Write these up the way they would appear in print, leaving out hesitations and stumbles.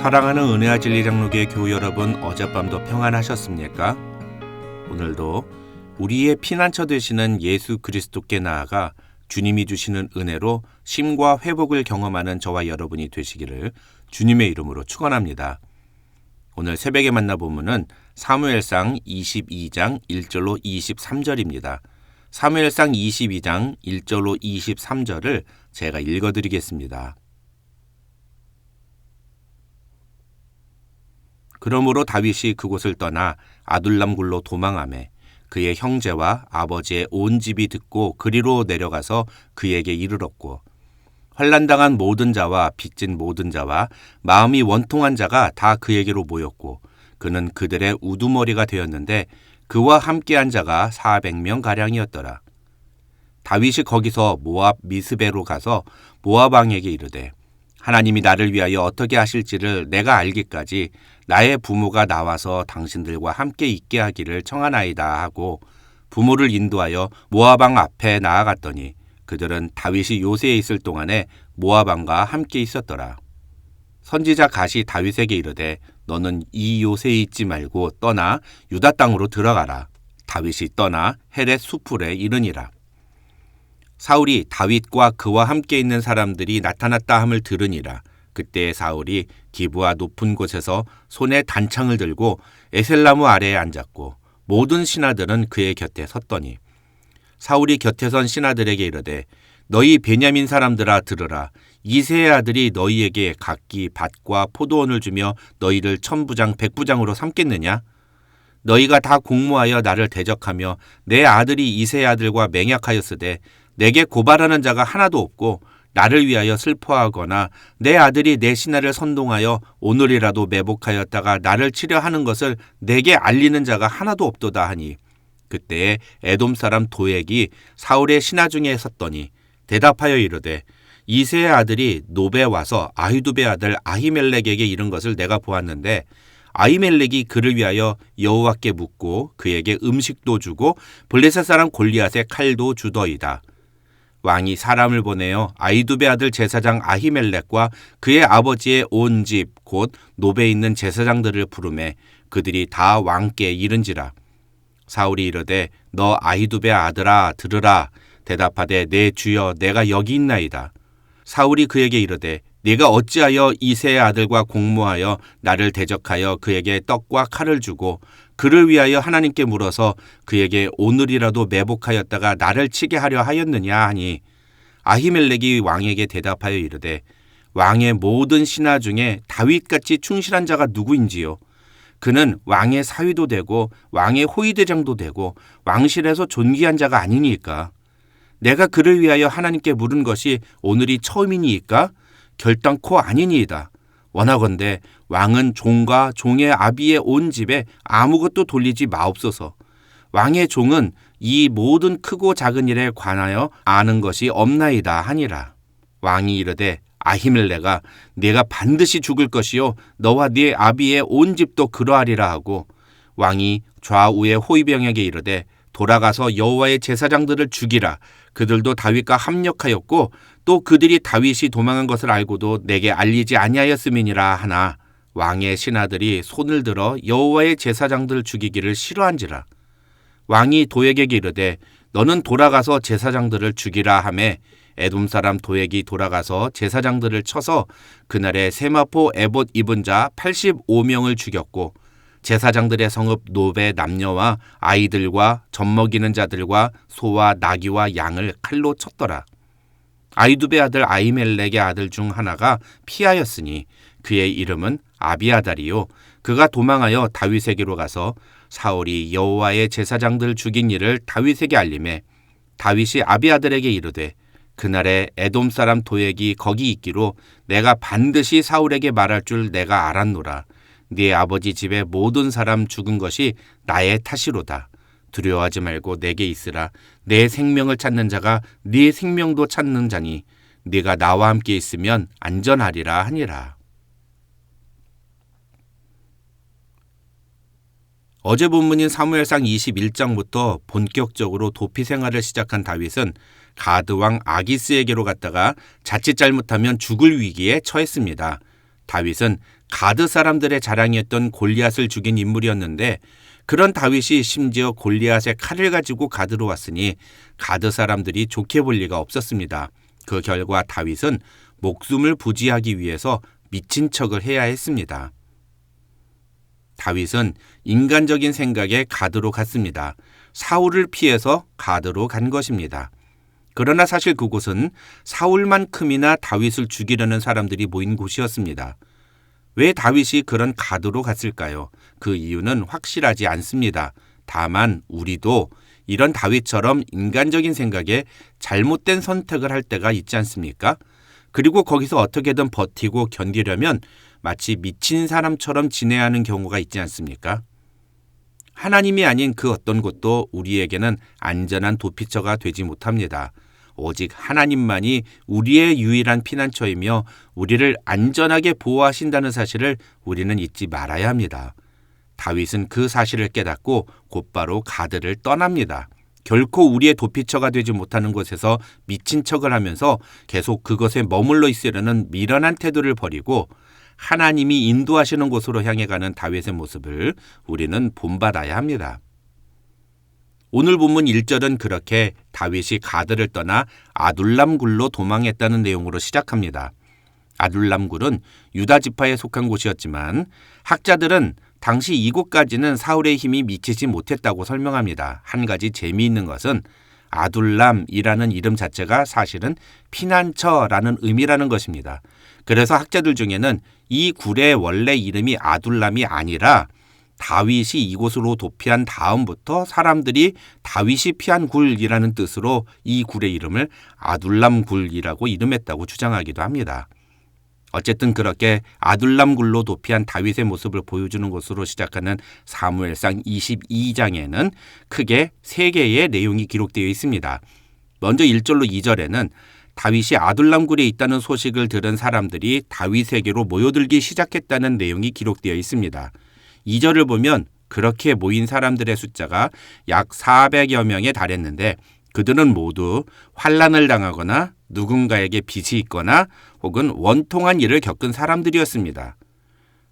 사랑하는 은혜와 진리 장로교회 교우 여러분, 어젯밤도 평안하셨습니까? 오늘도 우리의 피난처 되시는 예수 그리스도께 나아가 주님이 주시는 은혜로 쉼과 회복을 경험하는 저와 여러분이 되시기를 주님의 이름으로 축원합니다. 오늘 새벽에 만나보면은 사무엘상 22장 1절로 23절입니다. 사무엘상 22장 1절로 23절을 제가 읽어드리겠습니다. 그러므로 다윗이 그곳을 떠나 아둘람굴로 도망하매 그의 형제와 아버지의 온 집이 듣고 그리로 내려가서 그에게 이르렀고 환난당한 모든 자와 빚진 모든 자와 마음이 원통한 자가 다 그에게로 모였고 그는 그들의 우두머리가 되었는데 그와 함께한 자가 400명가량이었더라. 다윗이 거기서 모압 미스베로 가서 모압 왕에게 이르되 하나님이 나를 위하여 어떻게 하실지를 내가 알기까지 나의 부모가 나와서 당신들과 함께 있게 하기를 청하나이다 하고 부모를 인도하여 모압 왕 앞에 나아갔더니 그들은 다윗이 요새에 있을 동안에 모압 왕과 함께 있었더라. 선지자 갓이 다윗에게 이르되 너는 이 요새에 있지 말고 떠나 유다 땅으로 들어가라. 다윗이 떠나 헤렛 수풀에 이르니라. 사울이 다윗과 그와 함께 있는 사람들이 나타났다 함을 들으니라. 그때 사울이 기브아 높은 곳에서 손에 단창을 들고 에셀나무 아래에 앉았고 모든 신하들은 그의 곁에 섰더니 사울이 곁에 선 신하들에게 이르되 너희 베냐민 사람들아 들으라. 이새의 아들이 너희에게 각기 밭과 포도원을 주며 너희를 천부장 백부장으로 삼겠느냐? 너희가 다 공모하여 나를 대적하며 내 아들이 이새의 아들과 맹약하였으되 내게 고발하는 자가 하나도 없고 나를 위하여 슬퍼하거나 내 아들이 내 신하를 선동하여 오늘이라도 매복하였다가 나를 치려 하는 것을 내게 알리는 자가 하나도 없도다 하니 그때에 에돔 사람 도액이 사울의 신하 중에 섰더니 대답하여 이르되 이새의 아들이 노베 와서 아히두베 아들 아히멜렉에게 이른 것을 내가 보았는데 아히멜렉이 그를 위하여 여호와께 묻고 그에게 음식도 주고 블레셋 사람 골리앗의 칼도 주더이다. 왕이 사람을 보내어 아히두베 아들 제사장 아히멜렉과 그의 아버지의 온 집 곧 노베에 있는 제사장들을 부르매 그들이 다 왕께 이른지라. 사울이 이르되 너 아히두베 아들아 들으라. 대답하되 내 주여 내가 여기 있나이다. 사울이 그에게 이르되 네가 어찌하여 이새의 아들과 공모하여 나를 대적하여 그에게 떡과 칼을 주고 그를 위하여 하나님께 물어서 그에게 오늘이라도 매복하였다가 나를 치게 하려 하였느냐 하니 아히멜렉이 왕에게 대답하여 이르되 왕의 모든 신하 중에 다윗같이 충실한 자가 누구인지요? 그는 왕의 사위도 되고 왕의 호위대장도 되고 왕실에서 존귀한 자가 아니니까. 내가 그를 위하여 하나님께 물은 것이 오늘이 처음이니까 결단코 아니니이다. 원하건대 왕은 종과 종의 아비의 온 집에 아무것도 돌리지 마옵소서. 왕의 종은 이 모든 크고 작은 일에 관하여 아는 것이 없나이다 하니라. 왕이 이르되 아히멜렉아 네가 반드시 죽을 것이요 너와 네 아비의 온 집도 그러하리라 하고 왕이 좌우의 호위병에게 이르되 돌아가서 여호와의 제사장들을 죽이라. 그들도 다윗과 합력하였고 또 그들이 다윗이 도망한 것을 알고도 내게 알리지 아니하였음이니라 하나 왕의 신하들이 손을 들어 여호와의 제사장들을 죽이기를 싫어한지라. 왕이 도액에게 이르되 너는 돌아가서 제사장들을 죽이라 하매 에돔 사람 도액이 돌아가서 제사장들을 쳐서 그날에 세마포 에봇 입은 자 85명을 죽였고 제사장들의 성읍 노베 남녀와 아이들과 젖먹이는 자들과 소와 나귀와 양을 칼로 쳤더라. 아히두베 아들 아히멜렉의 아들 중 하나가 피하였으니 그의 이름은 아비아달이요 그가 도망하여 다윗에게로 가서 사울이 여호와의 제사장들 죽인 일을 다윗에게 알림해 다윗이 아비아달에게 이르되 그날에 에돔 사람 도액이 거기 있기로 내가 반드시 사울에게 말할 줄 내가 알았노라. 네 아버지 집의 모든 사람 죽은 것이 나의 탓이로다. 두려워하지 말고 내게 있으라. 내 생명을 찾는 자가 네 생명도 찾는 자니 네가 나와 함께 있으면 안전하리라 하니라. 어제 본문인 사무엘상 21장부터 본격적으로 도피 생활을 시작한 다윗은 가드왕 아기스에게로 갔다가 자칫 잘못하면 죽을 위기에 처했습니다. 다윗은 가드 사람들의 자랑이었던 골리앗을 죽인 인물이었는데 그런 다윗이 심지어 골리앗의 칼을 가지고 가드로 왔으니 가드 사람들이 좋게 볼 리가 없었습니다. 그 결과 다윗은 목숨을 부지하기 위해서 미친 척을 해야 했습니다. 다윗은 인간적인 생각에 가드로 갔습니다. 사울을 피해서 가드로 간 것입니다. 그러나 사실 그곳은 사울만큼이나 다윗을 죽이려는 사람들이 모인 곳이었습니다. 왜 다윗이 그런 가드로 갔을까요? 그 이유는 확실하지 않습니다. 다만 우리도 이런 다윗처럼 인간적인 생각에 잘못된 선택을 할 때가 있지 않습니까? 그리고 거기서 어떻게든 버티고 견디려면 마치 미친 사람처럼 지내야 하는 경우가 있지 않습니까? 하나님이 아닌 그 어떤 곳도 우리에게는 안전한 도피처가 되지 못합니다. 오직 하나님만이 우리의 유일한 피난처이며 우리를 안전하게 보호하신다는 사실을 우리는 잊지 말아야 합니다. 다윗은 그 사실을 깨닫고 곧바로 가드를 떠납니다. 결코 우리의 도피처가 되지 못하는 곳에서 미친 척을 하면서 계속 그것에 머물러 있으려는 미련한 태도를 버리고 하나님이 인도하시는 곳으로 향해 가는 다윗의 모습을 우리는 본받아야 합니다. 오늘 본문 1절은 그렇게 다윗이 가드를 떠나 아둘람 굴로 도망했다는 내용으로 시작합니다. 아둘람 굴은 유다 지파에 속한 곳이었지만 학자들은 당시 이곳까지는 사울의 힘이 미치지 못했다고 설명합니다. 한 가지 재미있는 것은 아둘람이라는 이름 자체가 사실은 피난처라는 의미라는 것입니다. 그래서 학자들 중에는 이 굴의 원래 이름이 아둘람이 아니라 다윗이 이곳으로 도피한 다음부터 사람들이 다윗이 피한 굴이라는 뜻으로 이 굴의 이름을 아둘람 굴이라고 이름했다고 주장하기도 합니다. 어쨌든 그렇게 아둘람 굴로 도피한 다윗의 모습을 보여주는 것으로 시작하는 사무엘상 22장에는 크게 3개의 내용이 기록되어 있습니다. 먼저 1절로 2절에는 다윗이 아둘람 굴에 있다는 소식을 들은 사람들이 다윗에게로 모여들기 시작했다는 내용이 기록되어 있습니다. 2절을 보면 그렇게 모인 사람들의 숫자가 약 400여 명에 달했는데 그들은 모두 환난을 당하거나 누군가에게 빚이 있거나 혹은 원통한 일을 겪은 사람들이었습니다.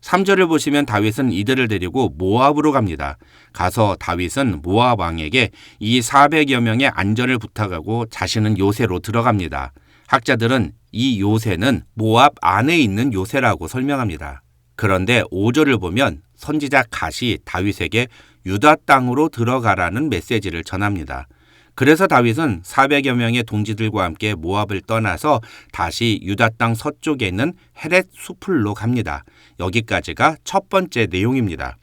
3절을 보시면 다윗은 이들을 데리고 모압으로 갑니다. 가서 다윗은 모압 왕에게 이 400여 명의 안전을 부탁하고 자신은 요새로 들어갑니다. 학자들은 이 요새는 모압 안에 있는 요새라고 설명합니다. 그런데 5절을 보면 선지자 갓이 다윗에게 유다 땅으로 들어가라는 메시지를 전합니다. 그래서 다윗은 400여 명의 동지들과 함께 모압을 떠나서 다시 유다 땅 서쪽에 있는 헤렛 수풀로 갑니다. 여기까지가 첫 번째 내용입니다.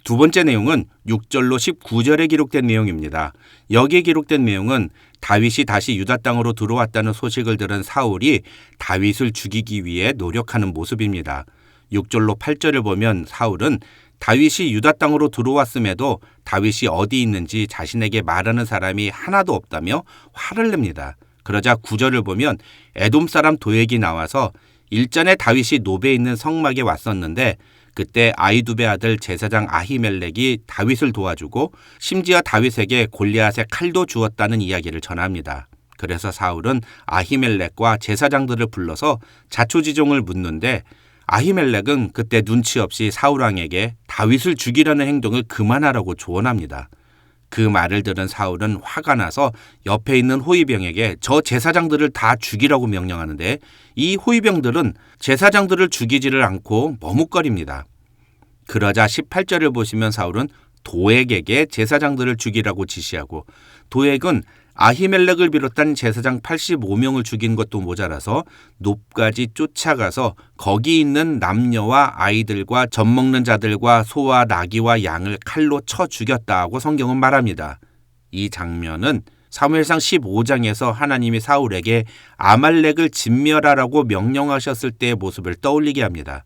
두 번째 내용은 6절로 19절에 기록된 내용입니다. 여기에 기록된 내용은 다윗이 다시 유다 땅으로 들어왔다는 소식을 들은 사울이 다윗을 죽이기 위해 노력하는 모습입니다. 6절로 8절을 보면 사울은 다윗이 유다 땅으로 들어왔음에도 다윗이 어디 있는지 자신에게 말하는 사람이 하나도 없다며 화를 냅니다. 그러자 9절을 보면 에돔 사람 도액이 나와서 일전에 다윗이 노베에 있는 성막에 왔었는데 그때 아히두베 아들 제사장 아히멜렉이 다윗을 도와주고 심지어 다윗에게 골리앗의 칼도 주었다는 이야기를 전합니다. 그래서 사울은 아히멜렉과 제사장들을 불러서 자초지종을 묻는데 아히멜렉은 그때 눈치 없이 사울왕에게 다윗을 죽이려는 행동을 그만하라고 조언합니다. 그 말을 들은 사울은 화가 나서 옆에 있는 호위병에게 저 제사장들을 다 죽이라고 명령하는데 이 호위병들은 제사장들을 죽이지를 않고 머뭇거립니다. 그러자 18절을 보시면 사울은 도액에게 제사장들을 죽이라고 지시하고 도액은 아히멜렉을 비롯한 제사장 85명을 죽인 것도 모자라서 놉까지 쫓아가서 거기 있는 남녀와 아이들과 젖 먹는 자들과 소와 나귀와 양을 칼로 쳐 죽였다고 성경은 말합니다. 이 장면은 사무엘상 15장에서 하나님이 사울에게 아말렉을 진멸하라고 명령하셨을 때의 모습을 떠올리게 합니다.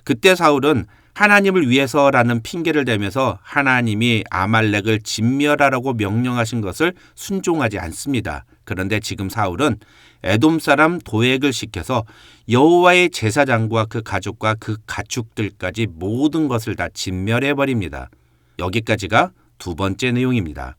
그때 사울은 하나님을 위해서라는 핑계를 대면서 하나님이 아말렉을 진멸하라고 명령하신 것을 순종하지 않습니다. 그런데 지금 사울은 에돔 사람 도액을 시켜서 여호와의 제사장과 그 가족과 그 가축들까지 모든 것을 다 진멸해버립니다. 여기까지가 두 번째 내용입니다.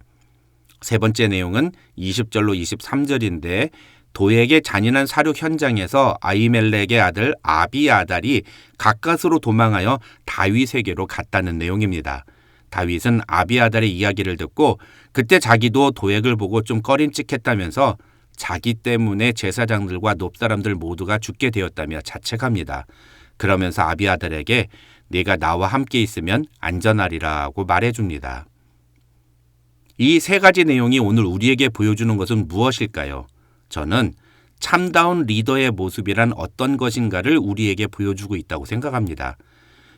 세 번째 내용은 20절로 23절인데 도액의 잔인한 사륙 현장에서 아히멜렉의 아들 아비아달이 가까스로 도망하여 다윗에게로 갔다는 내용입니다. 다윗은 아비아달의 이야기를 듣고 그때 자기도 도액을 보고 좀 꺼림칙했다면서 자기 때문에 제사장들과 놋사람들 모두가 죽게 되었다며 자책합니다. 그러면서 아비아달에게 네가 나와 함께 있으면 안전하리라고 말해줍니다. 이 세 가지 내용이 오늘 우리에게 보여주는 것은 무엇일까요? 저는 참다운 리더의 모습이란 어떤 것인가를 우리에게 보여주고 있다고 생각합니다.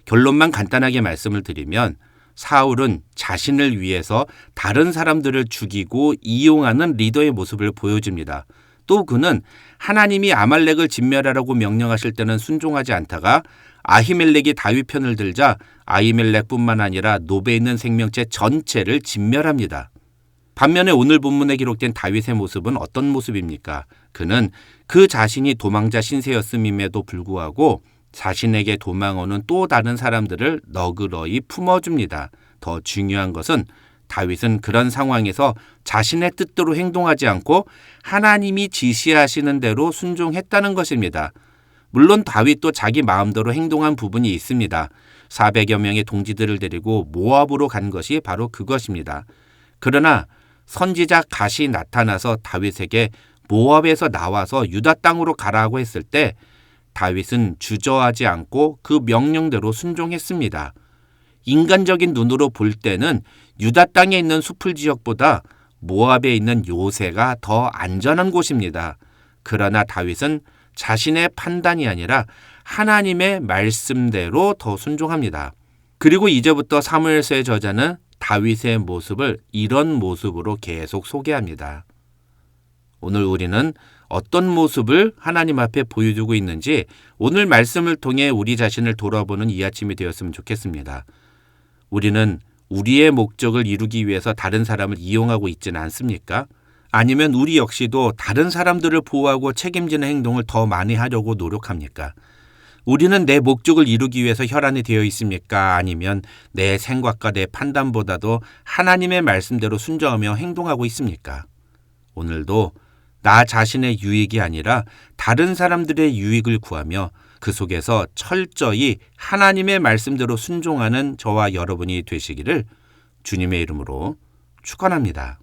결론만 간단하게 말씀을 드리면 사울은 자신을 위해서 다른 사람들을 죽이고 이용하는 리더의 모습을 보여줍니다. 또 그는 하나님이 아말렉을 진멸하라고 명령하실 때는 순종하지 않다가 아히멜렉이 다윗 편을 들자 아히멜렉뿐만 아니라 노베에 있는 생명체 전체를 진멸합니다. 반면에 오늘 본문에 기록된 다윗의 모습은 어떤 모습입니까? 그는 그 자신이 도망자 신세였음임에도 불구하고 자신에게 도망오는 또 다른 사람들을 너그러이 품어줍니다. 더 중요한 것은 다윗은 그런 상황에서 자신의 뜻대로 행동하지 않고 하나님이 지시하시는 대로 순종했다는 것입니다. 물론 다윗도 자기 마음대로 행동한 부분이 있습니다. 400여 명의 동지들을 데리고 모압으로 간 것이 바로 그것입니다. 그러나 선지자 갓이 나타나서 다윗에게 모압에서 나와서 유다 땅으로 가라고 했을 때 다윗은 주저하지 않고 그 명령대로 순종했습니다. 인간적인 눈으로 볼 때는 유다 땅에 있는 수풀 지역보다 모압에 있는 요새가 더 안전한 곳입니다. 그러나 다윗은 자신의 판단이 아니라 하나님의 말씀대로 더 순종합니다. 그리고 이제부터 사무엘서의 저자는 다윗의 모습을 이런 모습으로 계속 소개합니다. 오늘 우리는 어떤 모습을 하나님 앞에 보여주고 있는지 오늘 말씀을 통해 우리 자신을 돌아보는 이 아침이 되었으면 좋겠습니다. 우리는 우리의 목적을 이루기 위해서 다른 사람을 이용하고 있지는 않습니까? 아니면 우리 역시도 다른 사람들을 보호하고 책임지는 행동을 더 많이 하려고 노력합니까? 우리는 내 목적을 이루기 위해서 혈안이 되어 있습니까? 아니면 내 생각과 내 판단보다도 하나님의 말씀대로 순종하며 행동하고 있습니까? 오늘도 나 자신의 유익이 아니라 다른 사람들의 유익을 구하며 그 속에서 철저히 하나님의 말씀대로 순종하는 저와 여러분이 되시기를 주님의 이름으로 축원합니다.